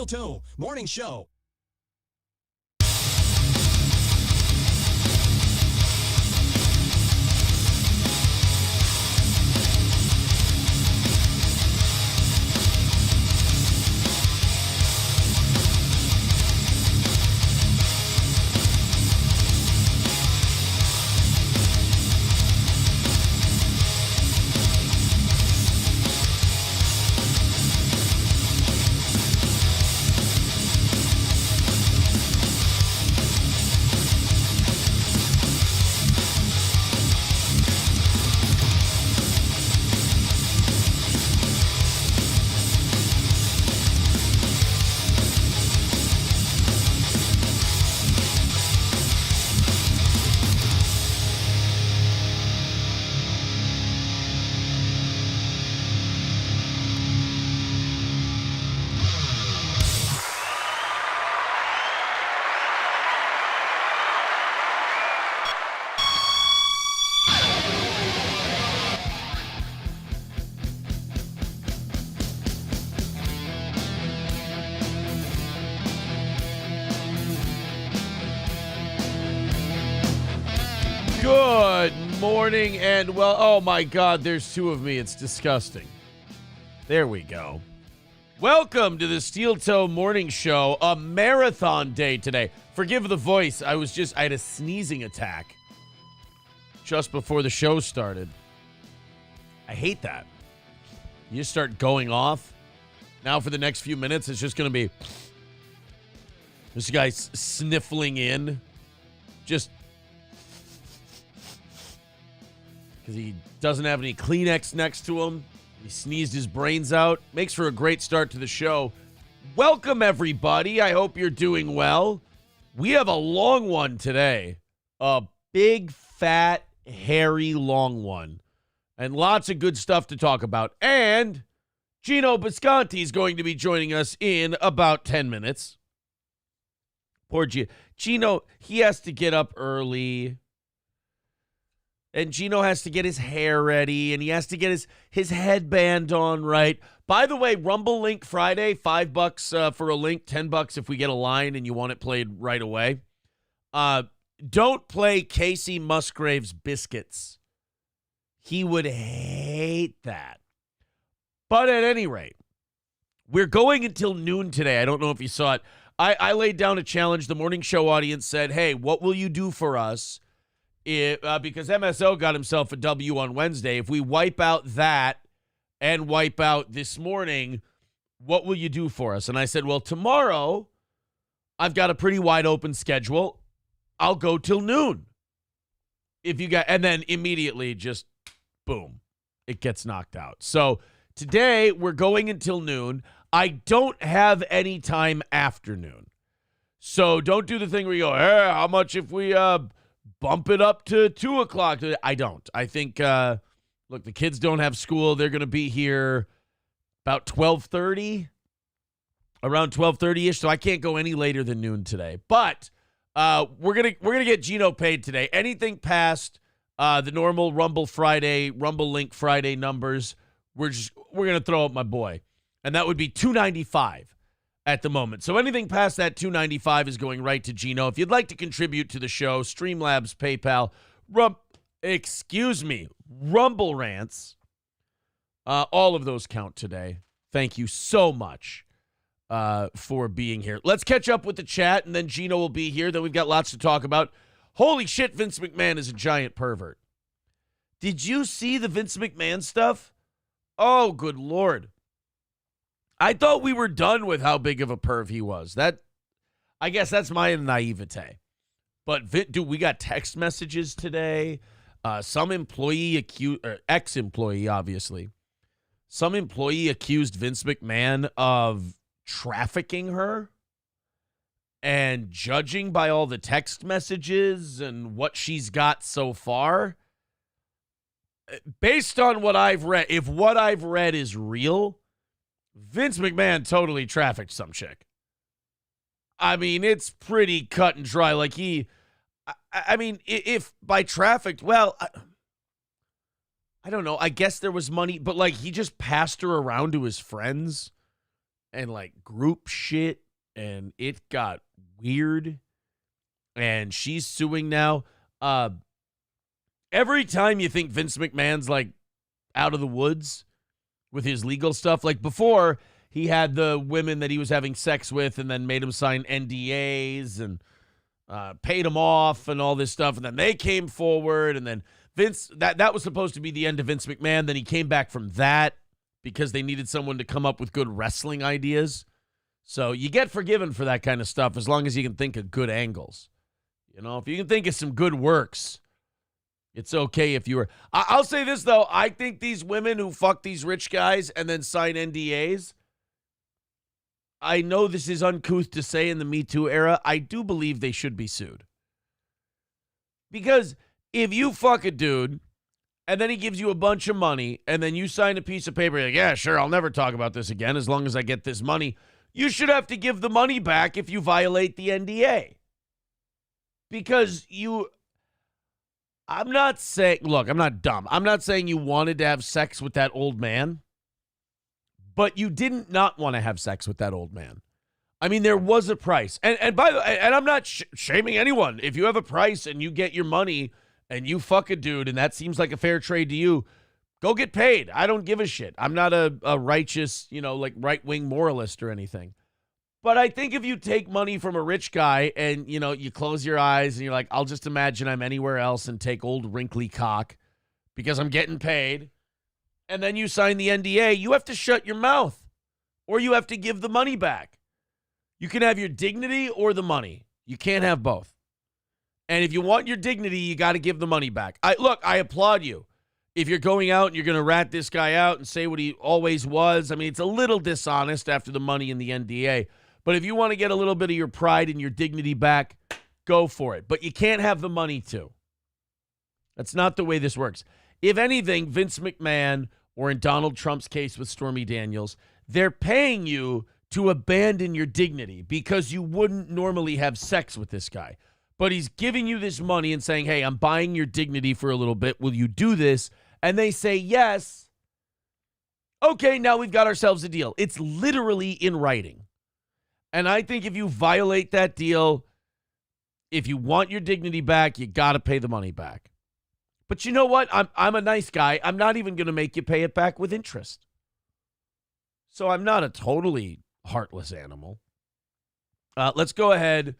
Steel Toe Morning Show. Good morning and oh my God, there's two of me. It's disgusting. There we go. Welcome to the Steel Toe Morning Show, a marathon day today. Forgive the voice. I had a sneezing attack just before the show started. I hate that. You just start going off. Now for the next few minutes, it's just going to be this guy sniffling in. Just because he doesn't have any Kleenex next to him. He sneezed his brains out. Makes for a great start to the show. Welcome, everybody. I hope you're doing well. We have a long one today. A big, fat, hairy, long one. And lots of good stuff to talk about. And Geno Bisconti is going to be joining us in about 10 minutes. Poor Geno, he has to get up early. And Geno has to get his hair ready, and he has to get his headband on right. By the way, Rumble Link Friday, $5 for a link, $10 if we get a line and you want it played right away. Don't play Casey Musgrave's Biscuits. He would hate that. But at any rate, we're going until noon today. I don't know if you saw it. I laid down a challenge. The morning show audience said, hey, what will you do for us? Because MSO got himself a W on Wednesday. If we wipe out that and wipe out this morning, what will you do for us? And I said, well, tomorrow I've got a pretty wide open schedule. I'll go till noon. And then immediately just boom, it gets knocked out. So today we're going until noon. I don't have any time after noon. So don't do the thing where you go, hey, how much if we bump it up to 2 o'clock? I don't. I think, look, the kids don't have school. They're going to be here about 12:30, around 12:30-ish, so I can't go any later than noon today. But we're gonna get Geno paid today. Anything past the normal Rumble Link Friday numbers, we're going to throw up my boy. And that would be $295 at the moment. So anything past that $295 is going right to Geno. If you'd like to contribute to the show, Streamlabs, PayPal, Rumble Rants, all of those count today. Thank you so much for being here. Let's catch up with the chat, and then Geno will be here. Then we've got lots to talk about. Holy shit, Vince McMahon is a giant pervert. Did you see the Vince McMahon stuff? Oh, good Lord. I thought we were done with how big of a perv he was. I guess that's my naivete. But, dude, we got text messages today. Some employee ex-employee, obviously. Some employee accused Vince McMahon of trafficking her. And judging by all the text messages and what she's got so far, based on what I've read, if what I've read is real, Vince McMahon totally trafficked some chick. I mean, it's pretty cut and dry. Like if by trafficked, well, I don't know. I guess there was money, but like he just passed her around to his friends and like group shit, and it got weird. And she's suing now. Every time you think Vince McMahon's like out of the woods with his legal stuff, like before he had the women that he was having sex with and then made him sign NDAs and paid him off and all this stuff. And then they came forward, and then Vince, that was supposed to be the end of Vince McMahon. Then he came back from that because they needed someone to come up with good wrestling ideas. So you get forgiven for that kind of stuff as long as you can think of good angles. You know, if you can think of some good works, it's okay if you were. I'll say this, though. I think these women who fuck these rich guys and then sign NDAs, I know this is uncouth to say in the Me Too era, I do believe they should be sued. Because if you fuck a dude and then he gives you a bunch of money and then you sign a piece of paper, like, yeah, sure, I'll never talk about this again as long as I get this money, you should have to give the money back if you violate the NDA. Because I'm not saying, look, I'm not dumb. I'm not saying you wanted to have sex with that old man, but you didn't not want to have sex with that old man. I mean, there was a price. And by the way, and I'm not shaming anyone. If you have a price and you get your money and you fuck a dude and that seems like a fair trade to you, go get paid. I don't give a shit. I'm not a righteous, like right-wing moralist or anything. But I think if you take money from a rich guy and, you close your eyes and you're like, I'll just imagine I'm anywhere else and take old wrinkly cock because I'm getting paid, and then you sign the NDA, you have to shut your mouth or you have to give the money back. You can have your dignity or the money. You can't have both. And if you want your dignity, you got to give the money back. I applaud you. If you're going out and you're going to rat this guy out and say what he always was, I mean, it's a little dishonest after the money in the NDA. But if you want to get a little bit of your pride and your dignity back, go for it. But you can't have the money too. That's not the way this works. If anything, Vince McMahon, or in Donald Trump's case with Stormy Daniels, they're paying you to abandon your dignity because you wouldn't normally have sex with this guy. But he's giving you this money and saying, hey, I'm buying your dignity for a little bit. Will you do this? And they say yes. Okay, now we've got ourselves a deal. It's literally in writing. And I think if you violate that deal, if you want your dignity back, you got to pay the money back. But you know what? I'm a nice guy. I'm not even going to make you pay it back with interest. So I'm not a totally heartless animal. Let's go ahead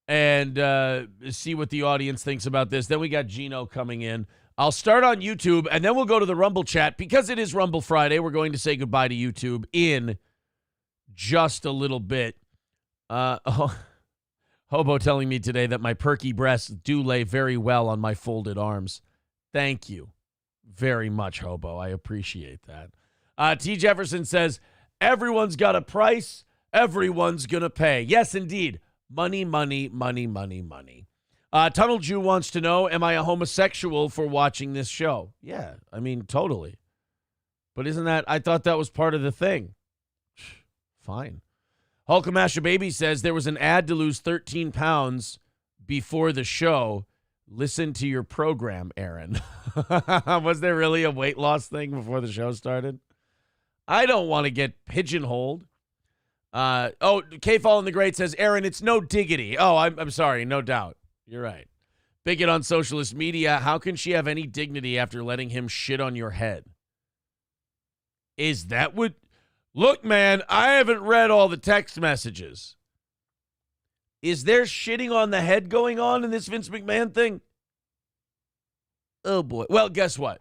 and see what the audience thinks about this. Then we got Geno coming in. I'll start on YouTube, and then we'll go to the Rumble chat. Because it is Rumble Friday, we're going to say goodbye to YouTube in just a little bit. Hobo telling me today that my perky breasts do lay very well on my folded arms. Thank you very much, Hobo. I appreciate that. T. Jefferson says, everyone's got a price. Everyone's going to pay. Yes, indeed. Money, money, money, money, money. Tunnel Jew wants to know, am I a homosexual for watching this show? Yeah, I mean, totally. But isn't that, I thought that was part of the thing. Fine. Hulkamasha Baby says there was an ad to lose 13 pounds before the show. Listen to your program, Aaron. Was there really a weight loss thing before the show started? I don't want to get pigeonholed. K-Fall in the Great says, Aaron, it's no diggity. Oh, I'm sorry. No doubt. You're right. Bigot on socialist media. How can she have any dignity after letting him shit on your head? Is that what... Look, man, I haven't read all the text messages. Is there shitting on the head going on in this Vince McMahon thing? Oh, boy. Well, guess what?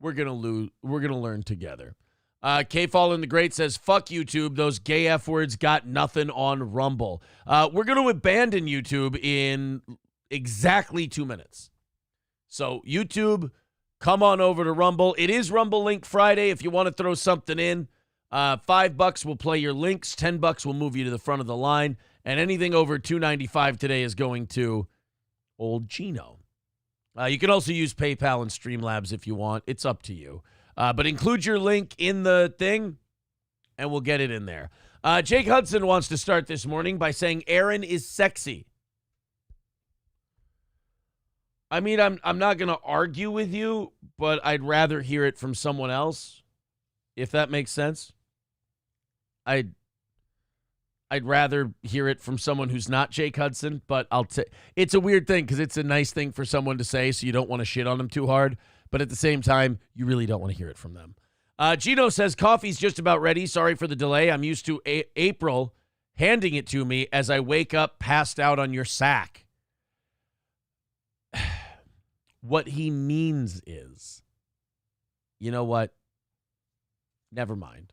We're going to learn together. K-Fall in the Great says, fuck YouTube. Those gay F words got nothing on Rumble. We're going to abandon YouTube in exactly 2 minutes. So, YouTube, come on over to Rumble. It is Rumble Link Friday if you want to throw something in. $5 will play your links. $10 will move you to the front of the line. And anything over $2.95 today is going to old Geno. You can also use PayPal and Streamlabs if you want. It's up to you. But include your link in the thing, and we'll get it in there. Jake Hudson wants to start this morning by saying Aaron is sexy. I mean, I'm not going to argue with you, but I'd rather hear it from someone else, if that makes sense. I'd rather hear it from someone who's not Jake Hudson, but it's a weird thing because it's a nice thing for someone to say, so you don't want to shit on them too hard. But at the same time, you really don't want to hear it from them. Geno says, coffee's just about ready. Sorry for the delay. I'm used to April handing it to me as I wake up passed out on your sack. What he means is, you know what? Never mind.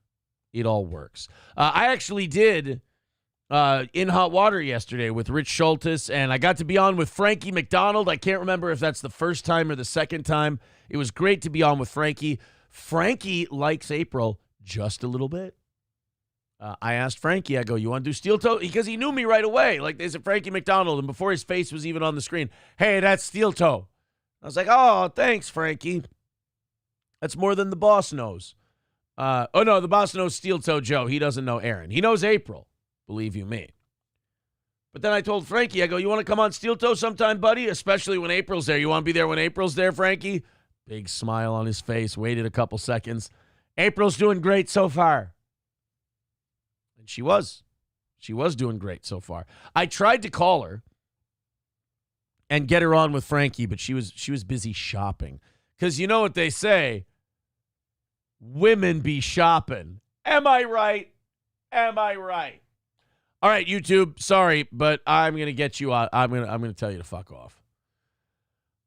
It all works. I actually did In Hot Water yesterday with Rich Schultes, and I got to be on with Frankie McDonald. I can't remember if that's the first time or the second time. It was great to be on with Frankie. Frankie likes April just a little bit. I asked Frankie, I go, you want to do steel toe? Because he knew me right away. Like, there's a Frankie McDonald, and before his face was even on the screen, hey, that's steel toe. I was like, oh, thanks, Frankie. That's more than the boss knows. Oh, no, the boss knows Steel Toe Joe. He doesn't know Aaron. He knows April, believe you me. But then I told Frankie, I go, you want to come on Steel Toe sometime, buddy? Especially when April's there. You want to be there when April's there, Frankie? Big smile on his face. Waited a couple seconds. April's doing great so far. And she was. She was doing great so far. I tried to call her and get her on with Frankie, but she was busy shopping. Because you know what they say, women be shopping. Am I right? Am I right? All right, YouTube, sorry, but I'm going to get you out. I'm going to tell you to fuck off.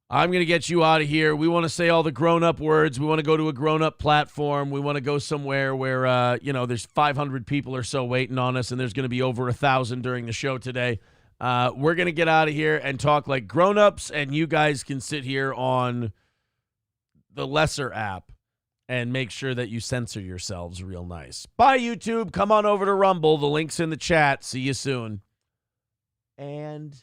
I'm going to get you out of here. We want to say all the grown-up words. We want to go to a grown-up platform. We want to go somewhere where, there's 500 people or so waiting on us, and there's going to be over 1,000 during the show today. We're going to get out of here and talk like grown-ups, and you guys can sit here on the lesser app and make sure that you censor yourselves real nice. Bye, YouTube. Come on over to Rumble. The link's in the chat. See you soon. And